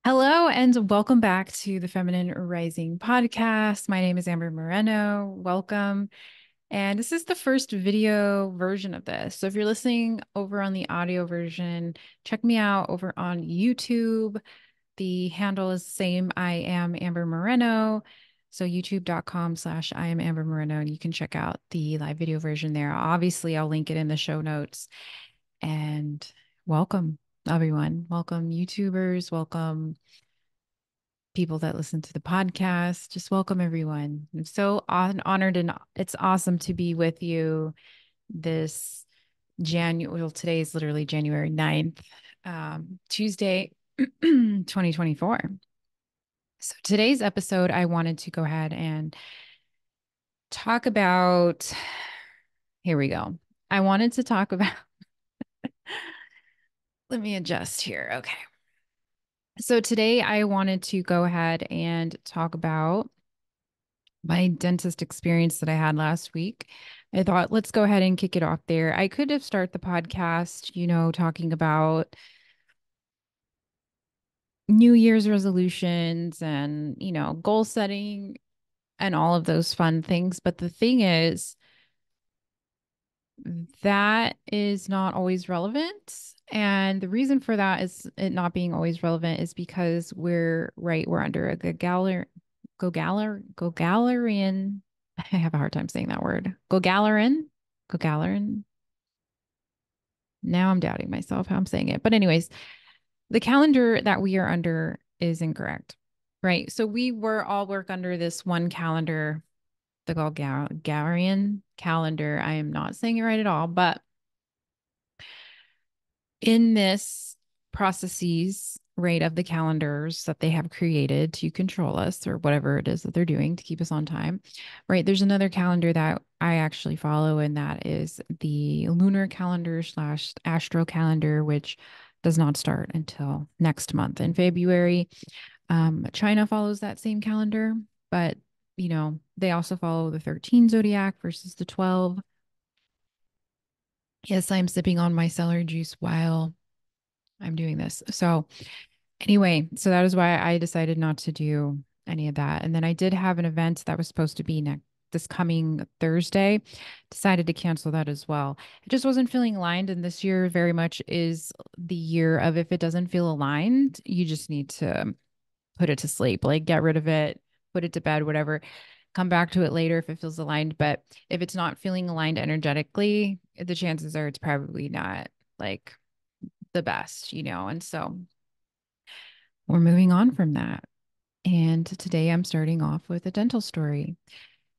Hello and welcome back to the Feminine Rising podcast. My name is Amber Moreno. Welcome. And this is the first video version of this. So if you're listening over on the audio version, check me out over on YouTube. The handle is the same. I am Amber Moreno. So youtube.com/I am Amber Moreno. And you can check out the live video version there. Obviously, I'll link it in the show notes. And welcome, everyone. Welcome, YouTubers. Welcome people that listen to the podcast. Just welcome everyone. I'm so honored and it's awesome to be with you this January. Well, today is literally January 9th, Tuesday, 2024. So today's episode, I wanted to go ahead and talk about, here we go. I wanted to talk about, let me adjust here. Okay. So today I wanted to go ahead and talk about my dentist experience that I had last week. I thought, let's go ahead and kick it off there. I could have started the podcast, talking about New Year's resolutions and, goal setting and all of those fun things. But the thing is, that is not always relevant. And the reason for that is it not being always relevant is because we're under a Gogalian. I have a hard time saying that word. Gogalian. Now I'm doubting myself how I'm saying it. But anyways, the calendar that we are under is incorrect, right? So we were all work under this one calendar, the Gogalian calendar. I am not saying it right at all, but in this processes right of the calendars that they have created to control us or whatever it is that they're doing to keep us on time, right? There's another calendar that I actually follow, and that is the lunar calendar slash astro calendar, which does not start until next month in February. China follows that same calendar, but they also follow the 13 zodiac versus the 12. Yes, I'm sipping on my celery juice while I'm doing this. So anyway, so that is why I decided not to do any of that. And then I did have an event that was supposed to be next this coming Thursday. Decided to cancel that as well. It just wasn't feeling aligned. And this year very much is the year of if it doesn't feel aligned, you just need to put it to sleep, like get rid of it, put it to bed, whatever. Come back to it later if it feels aligned. But if it's not feeling aligned energetically, the chances are it's probably not like the best, And so we're moving on from that. And today I'm starting off with a dental story.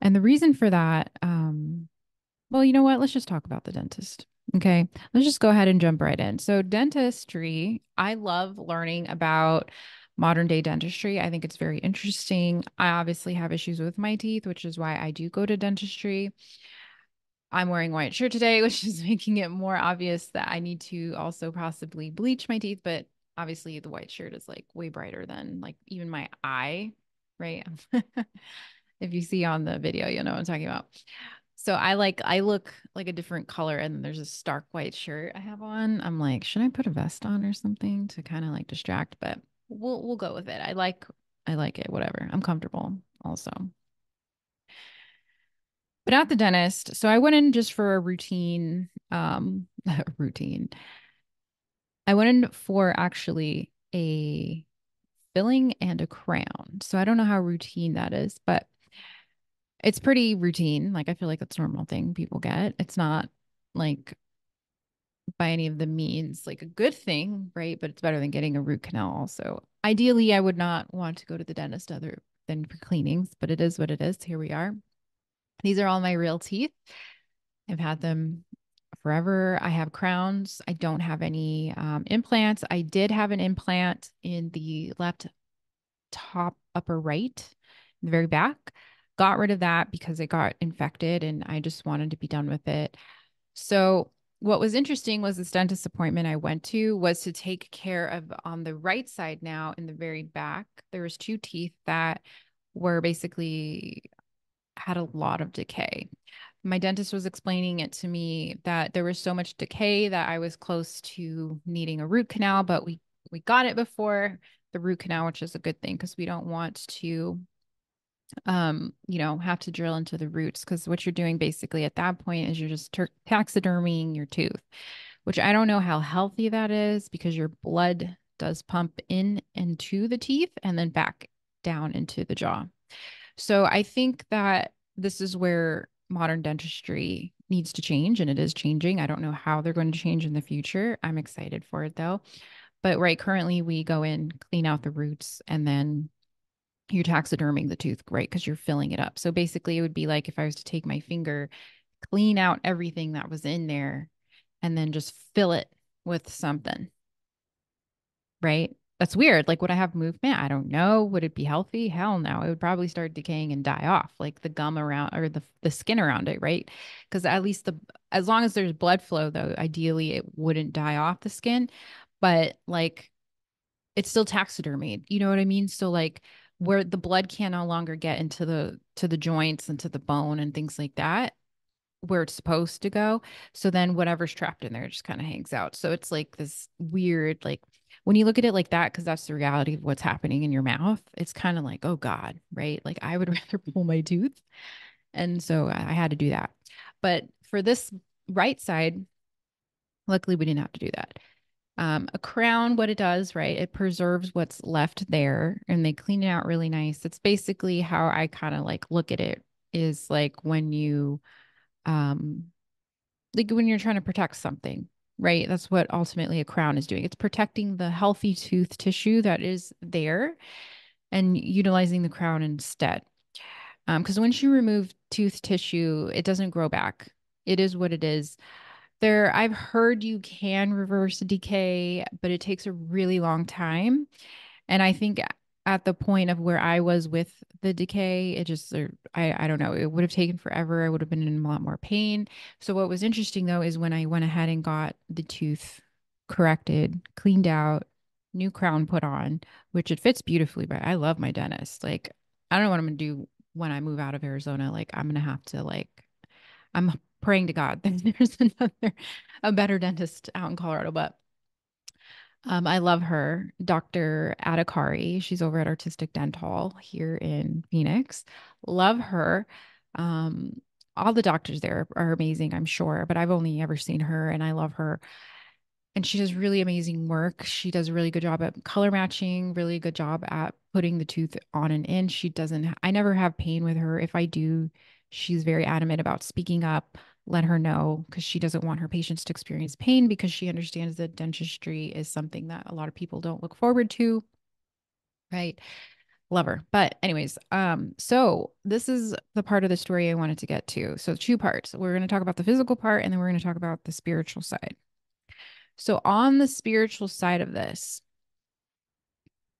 And the reason for that, well, you know what? Let's just talk about the dentist. Okay. Let's just go ahead and jump right in. So, dentistry, I love learning about modern day dentistry. I think it's very interesting. I obviously have issues with my teeth, which is why I do go to dentistry. I'm wearing a white shirt today, which is making it more obvious that I need to also possibly bleach my teeth. But obviously, the white shirt is like way brighter than like even my eye, right? If you see on the video, you know what I'm talking about. So I look like a different color, and there's a stark white shirt I have on. I'm like, should I put a vest on or something to kind of like distract? But we'll go with it. I like it, whatever. I'm comfortable also. But at the dentist, so I went in just for a routine, routine. I went in for actually a filling and a crown. So I don't know how routine that is, but it's pretty routine. Like I feel like that's a normal thing people get. It's not like by any of the means like a good thing, right? But it's better than getting a root canal also. Ideally, I would not want to go to the dentist other than for cleanings, but it is what it is. Here we are. These are all my real teeth. I've had them forever. I have crowns. I don't have any implants. I did have an implant in the left top upper right, in the very back. Got rid of that because it got infected and I just wanted to be done with it. So, what was interesting was this dentist appointment I went to was to take care of on the right side now in the very back. There was two teeth that were basically had a lot of decay. My dentist was explaining it to me that there was so much decay that I was close to needing a root canal, but We got it before the root canal, which is a good thing because we don't want to have to drill into the roots because what you're doing basically at that point is you're just taxiderming your tooth, which I don't know how healthy that is because your blood does pump in into the teeth and then back down into the jaw. So I think that this is where modern dentistry needs to change, and it is changing. I don't know how they're going to change in the future. I'm excited for it though. But right currently we go in, clean out the roots, and then you're taxiderming the tooth, right? Because you're filling it up. So basically, it would be like if I was to take my finger, clean out everything that was in there, and then just fill it with something, right? That's weird. Like, would I have movement? I don't know. Would it be healthy? Hell no. It would probably start decaying and die off, like the gum around or the skin around it, right? Because at least as long as there's blood flow, though, ideally it wouldn't die off the skin. But like it's still taxidermied. You know what I mean? So like where the blood can no longer get into the joints and to the bone and things like that, where it's supposed to go. So then whatever's trapped in there just kind of hangs out. So it's like this weird, like when you look at it like that, because that's the reality of what's happening in your mouth, it's kind of like, oh God, right? Like I would rather pull my tooth. And so I had to do that. But for this right side, luckily we didn't have to do that. A crown, what it does, right? It preserves what's left there and they clean it out really nice. It's basically how I kind of like look at it is um, like when you're trying to protect something, right? That's what ultimately a crown is doing. It's protecting the healthy tooth tissue that is there and utilizing the crown instead. Because once you remove tooth tissue, it doesn't grow back. It is what it is. I've heard you can reverse decay, but it takes a really long time. And I think at the point of where I was with the decay, I don't know, it would have taken forever. I would have been in a lot more pain. So what was interesting though is when I went ahead and got the tooth corrected, cleaned out, new crown put on, which it fits beautifully, but I love my dentist. Like, I don't know what I'm gonna do when I move out of Arizona. Like, I'm gonna have to like I'm praying to God that there's a better dentist out in Colorado. But I love her, Dr. Adhikari. She's over at Artistic Dental here in Phoenix. Love her. Um, all the doctors there are amazing, I'm sure, but I've only ever seen her and I love her. And she does really amazing work. She does a really good job at color matching, really good job at putting the tooth on and in. She doesn't, I never have pain with her. If I do, she's very adamant about speaking up, let her know because she doesn't want her patients to experience pain because she understands that dentistry is something that a lot of people don't look forward to. Right. Love her. But anyways, so this is the part of the story I wanted to get to. So two parts. We're going to talk about the physical part and then we're going to talk about the spiritual side. So on the spiritual side of this,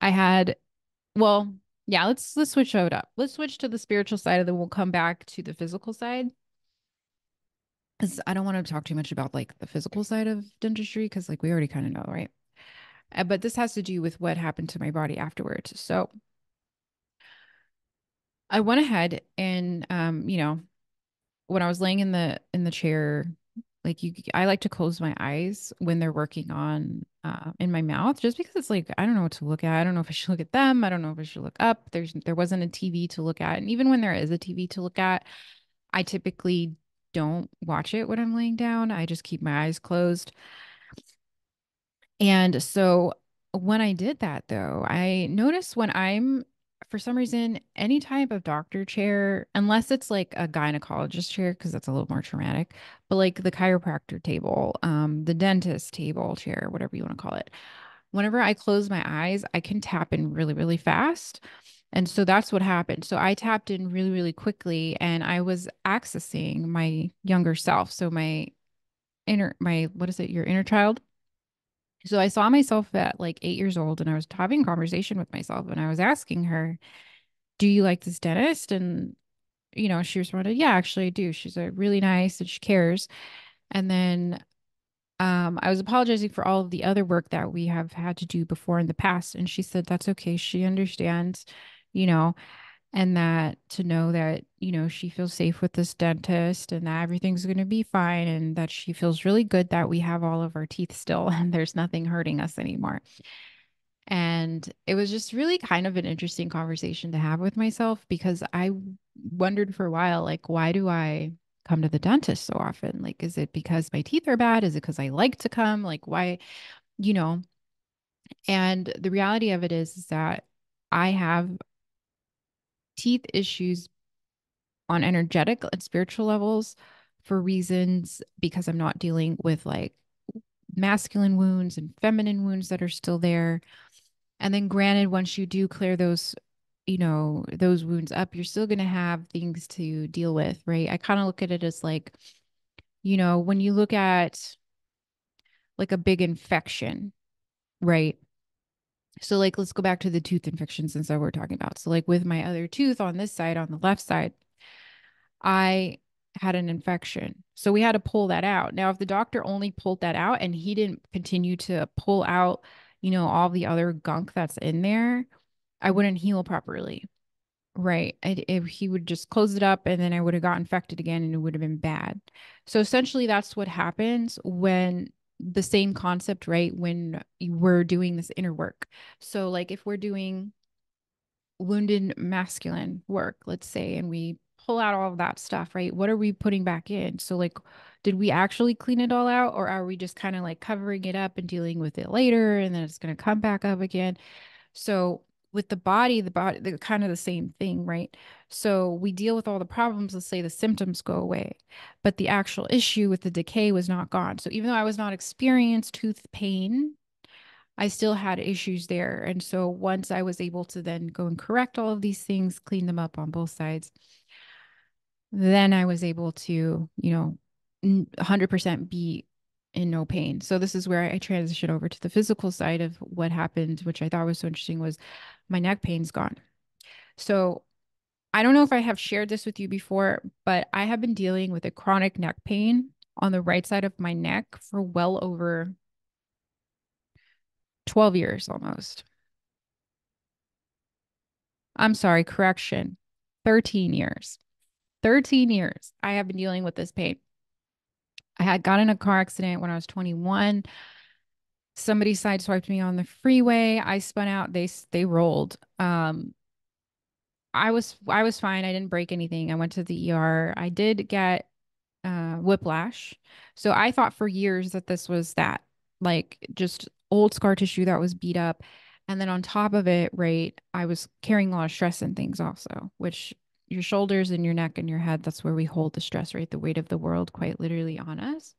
I had, well, yeah, let's switch it up. Let's switch to the spiritual side and then we'll come back to the physical side. Because I don't want to talk too much about like the physical side of dentistry because like we already kind of know, right? But this has to do with what happened to my body afterwards. So I went ahead and when I was laying in the chair, like I like to close my eyes when they're working on in my mouth, just because it's like I don't know what to look at. I don't know if I should look at them. I don't know if I should look up. There wasn't a TV to look at, and even when there is a TV to look at, I typically don't watch it when I'm laying down. I just keep my eyes closed. And so when I did that, though, I noticed when for some reason, any type of doctor chair, unless it's like a gynecologist chair, because that's a little more traumatic, but like the chiropractor table, the dentist table chair, whatever you want to call it, whenever I close my eyes, I can tap in really, really fast. And so that's what happened. So I tapped in really, really quickly and I was accessing my younger self. So what is it, your inner child? So I saw myself at like 8 years old and I was having a conversation with myself and I was asking her, do you like this dentist? And, she responded, yeah, actually I do. She's really nice and she cares. And then I was apologizing for all of the other work that we have had to do before in the past. And she said, that's okay. She understands, you know, and that to know that, she feels safe with this dentist and that everything's going to be fine and that she feels really good that we have all of our teeth still and there's nothing hurting us anymore. And it was just really kind of an interesting conversation to have with myself because I wondered for a while, like, why do I come to the dentist so often? Like, is it because my teeth are bad? Is it because I like to come? Like, why, you know? And the reality of it is that I have teeth issues on energetic and spiritual levels for reasons because I'm not dealing with like masculine wounds and feminine wounds that are still there. And then granted, once you do clear those, those wounds up, you're still going to have things to deal with, right? I kind of look at it as like, when you look at like a big infection, right? So like let's go back to the tooth infection since that we're talking about. So like with my other tooth on this side, on the left side, I had an infection. So we had to pull that out. Now, if the doctor only pulled that out and he didn't continue to pull out, all the other gunk that's in there, I wouldn't heal properly. Right. If he would just close it up and then I would have got infected again and it would have been bad. So essentially, that's what happens when the same concept, right? When we're doing this inner work. So, like, if we're doing wounded masculine work, let's say, and we pull out all of that stuff, right? What are we putting back in? So, like, did we actually clean it all out, or are we just kind of like covering it up and dealing with it later and then it's going to come back up again? So, with the body, the kind of the same thing, right? So, we deal with all the problems, let's say the symptoms go away, but the actual issue with the decay was not gone. So, even though I was not experienced tooth pain, I still had issues there. And so once I was able to then go and correct all of these things, clean them up on both sides, then I was able to, 100% be in no pain. So this is where I transitioned over to the physical side of what happened, which I thought was so interesting was my neck pain's gone. So I don't know if I have shared this with you before, but I have been dealing with a chronic neck pain on the right side of my neck for well over 12 years almost. I'm sorry, correction, 13 years. 13 years I have been dealing with this pain. I had got in a car accident when I was 21. Somebody sideswiped me on the freeway. I spun out. They rolled. I was fine. I didn't break anything. I went to the ER. I did get whiplash. So I thought for years that this was that, like just old scar tissue that was beat up. And then on top of it, right, I was carrying a lot of stress and things also, which your shoulders and your neck and your head, that's where we hold the stress, right? The weight of the world quite literally on us.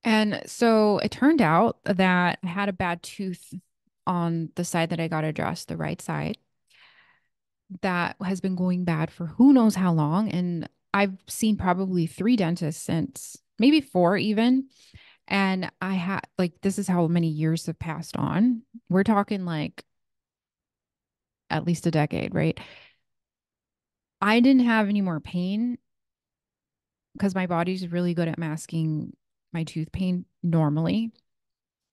And so it turned out that I had a bad tooth on the side that I got addressed, the right side, that has been going bad for who knows how long. And I've seen probably three dentists since, maybe four even. And I had like, this is how many years have passed on. We're talking like at least a decade, right? I didn't have any more pain because my body's really good at masking my tooth pain normally.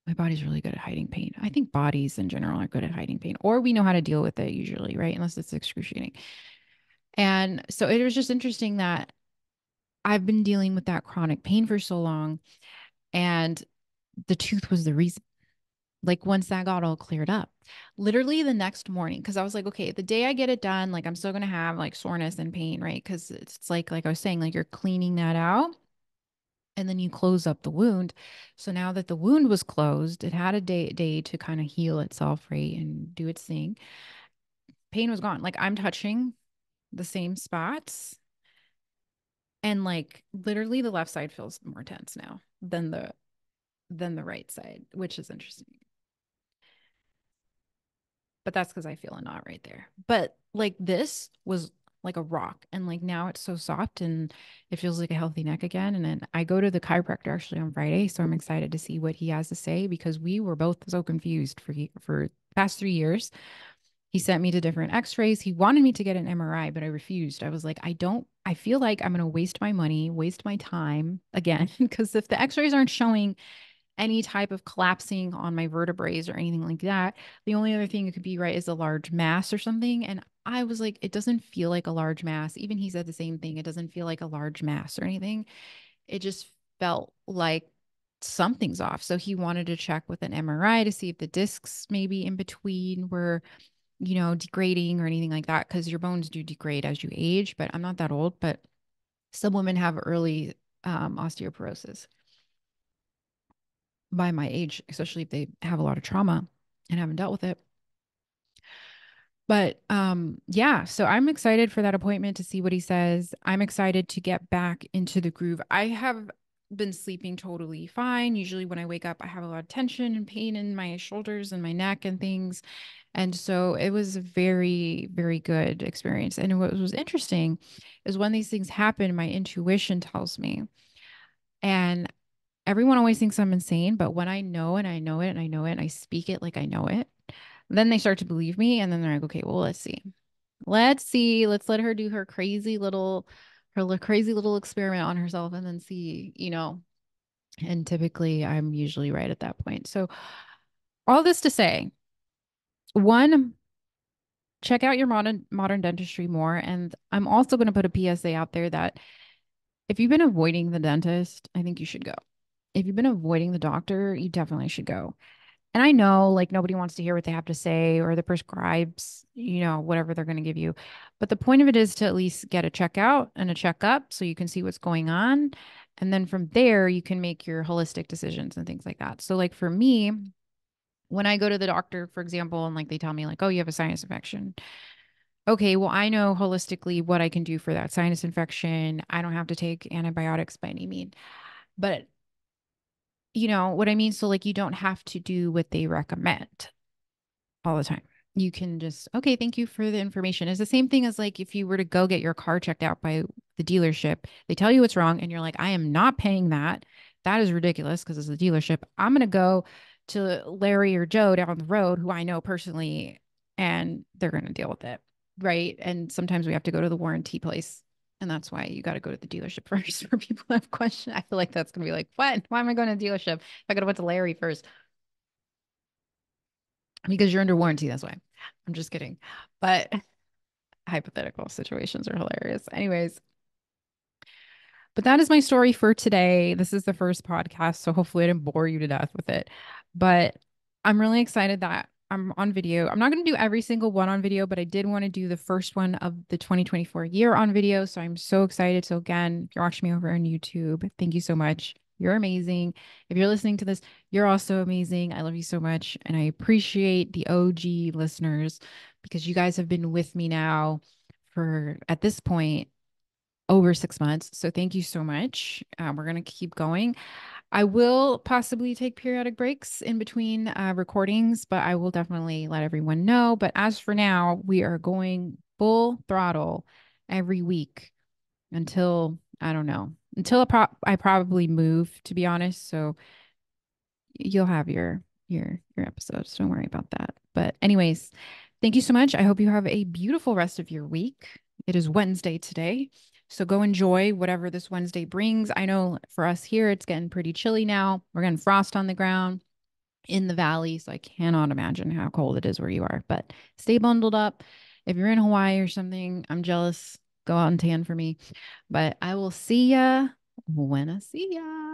My body's really good at hiding pain. I think bodies in general are good at hiding pain, or we know how to deal with it usually, right? Unless it's excruciating. And so it was just interesting that I've been dealing with that chronic pain for so long, and the tooth was the reason. Like once that got all cleared up, literally the next morning, because I was like, okay, the day I get it done, like I'm still gonna have like soreness and pain, right? Because it's like I was saying, like you're cleaning that out and then you close up the wound. So now that the wound was closed, it had a day to kind of heal itself, right, and do its thing. Pain was gone. Like I'm touching the same spots, and like literally the left side feels more tense now than the right side, which is interesting. But that's because I feel a knot right there. But like this was like a rock, and like now it's so soft and it feels like a healthy neck again. And then I go to the chiropractor actually on Friday, so I'm excited to see what he has to say because we were both so confused for past 3 years. He sent me to different x-rays. He wanted me to get an MRI, but I refused. I was like, I feel like I'm going to waste my money, waste my time again, because if the x-rays aren't showing any type of collapsing on my vertebrae or anything like that. The only other thing it could be, right, is a large mass or something. And I was like, it doesn't feel like a large mass. Even he said the same thing. It doesn't feel like a large mass or anything. It just felt like something's off. So he wanted to check with an MRI to see if the discs maybe in between were, degrading or anything like that, because your bones do degrade as you age. But I'm not that old, but some women have early osteoporosis by my age, especially if they have a lot of trauma and haven't dealt with it. But yeah, so I'm excited for that appointment to see what he says. I'm excited to get back into the groove. I have been sleeping totally fine. Usually when I wake up, I have a lot of tension and pain in my shoulders and my neck and things. And so it was a very, very good experience. And what was interesting is when these things happen, my intuition tells me. And everyone always thinks I'm insane, but when I know and I know it and I know it and I speak it like I know it, then they start to believe me. And then they're like, okay, well, let's see. Let's see. Let's let her do her crazy little experiment on herself and then see, and typically I'm usually right at that point. So all this to say, one, check out your modern dentistry more. And I'm also going to put a PSA out there that if you've been avoiding the dentist, I think you should go. If you've been avoiding the doctor, you definitely should go. And I know like nobody wants to hear what they have to say or the prescribes, whatever they're going to give you. But the point of it is to at least get a checkout and a checkup so you can see what's going on. And then from there, you can make your holistic decisions and things like that. So, like for me, when I go to the doctor, for example, and like they tell me, like, oh, you have a sinus infection. Okay, well, I know holistically what I can do for that sinus infection. I don't have to take antibiotics by any means. But you know what I mean? So, like, you don't have to do what they recommend all the time. You can just, okay, thank you for the information. It's the same thing as like if you were to go get your car checked out by the dealership, they tell you what's wrong, and you're like, I am not paying that. That is ridiculous because it's a dealership. I'm going to go to Larry or Joe down the road who I know personally, and they're going to deal with it. Right. And sometimes we have to go to the warranty place. And that's why you got to go to the dealership first for people who have questions. I feel like that's going to be like, what? Why am I going to the dealership? I could have went to Larry first because you're under warranty. That's why. I'm just kidding. But hypothetical situations are hilarious. Anyways, but that is my story for today. This is the first podcast, so hopefully I didn't bore you to death with it. But I'm really excited that I'm on video. I'm not going to do every single one on video, but I did want to do the first one of the 2024 year on video. So I'm so excited. So again, if you're watching me over on YouTube, thank you so much. You're amazing. If you're listening to this, you're also amazing. I love you so much. And I appreciate the OG listeners because you guys have been with me now for, at this point, over 6 months. So thank you so much. We're going to keep going. I will possibly take periodic breaks in between recordings, but I will definitely let everyone know. But as for now, we are going full throttle every week until, I don't know, until I probably move, to be honest. So you'll have your episodes. Don't worry about that. But anyways, thank you so much. I hope you have a beautiful rest of your week. It is Wednesday today. So go enjoy whatever this Wednesday brings. I know for us here, it's getting pretty chilly now. We're getting frost on the ground in the valley. So I cannot imagine how cold it is where you are, but stay bundled up. If you're in Hawaii or something, I'm jealous. Go out and tan for me. But I will see ya when I see ya.